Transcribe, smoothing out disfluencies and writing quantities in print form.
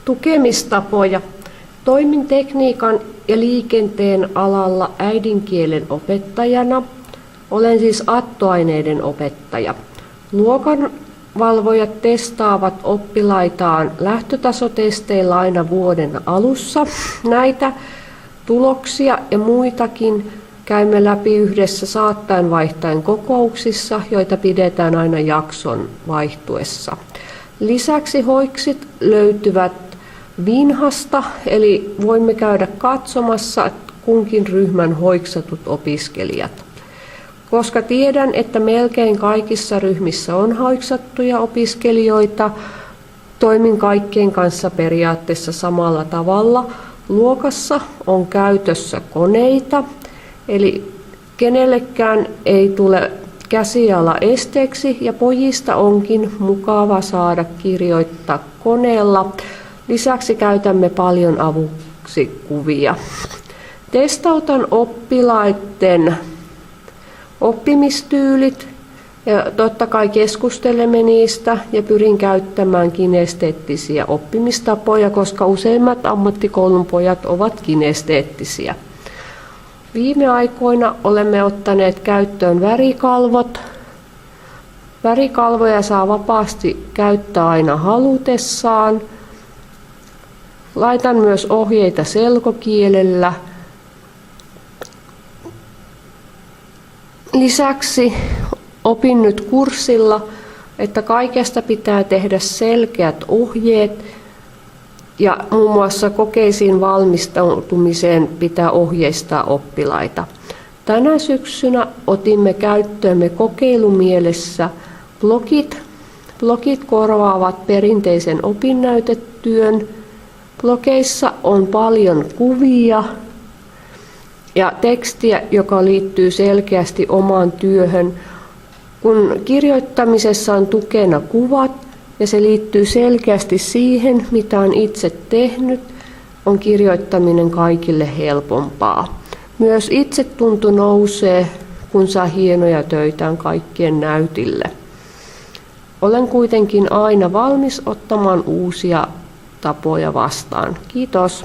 Tukemistapoja. Toimin tekniikan ja liikenteen alalla äidinkielen opettajana. Olen siis attoaineiden opettaja. Luokanvalvojat testaavat oppilaitaan lähtötasotesteillä aina vuoden alussa. Näitä tuloksia ja muitakin käymme läpi yhdessä saattaen vaihtaen kokouksissa, joita pidetään aina jakson vaihtuessa. Lisäksi hoiksit löytyvät Vinhasta, eli voimme käydä katsomassa kunkin ryhmän hoiksatut opiskelijat. Koska tiedän, että melkein kaikissa ryhmissä on hoiksattuja opiskelijoita, toimin kaikkien kanssa periaatteessa samalla tavalla. Luokassa on käytössä koneita, eli kenellekään ei tule käsiala esteeksi ja pojista onkin mukava saada kirjoittaa koneella. Lisäksi käytämme paljon avuksi kuvia. Testautan oppilaiden oppimistyylit ja totta kai keskustelemme niistä ja pyrin käyttämään kinesteettisiä oppimistapoja, koska useimmat ammattikoulun pojat ovat kinesteettisiä. Viime aikoina olemme ottaneet käyttöön värikalvot. Värikalvoja saa vapaasti käyttää aina halutessaan. Laitan myös ohjeita selkokielellä. Lisäksi opin nyt kurssilla, että kaikesta pitää tehdä selkeät ohjeet ja muun muassa kokeisiin valmistautumiseen pitää ohjeistaa oppilaita. Tänä syksynä otimme käyttöömme kokeilumielessä blogit. Blogit korvaavat perinteisen opinnäytetyön. Blogeissa on paljon kuvia ja tekstiä, joka liittyy selkeästi omaan työhön. Kun kirjoittamisessa on tukena kuvat ja se liittyy selkeästi siihen, mitä on itse tehnyt, on kirjoittaminen kaikille helpompaa. Myös itsetunto nousee, kun saa hienoja töitään kaikkien näytille. Olen kuitenkin aina valmis ottamaan uusia tapoja vastaan. Kiitos.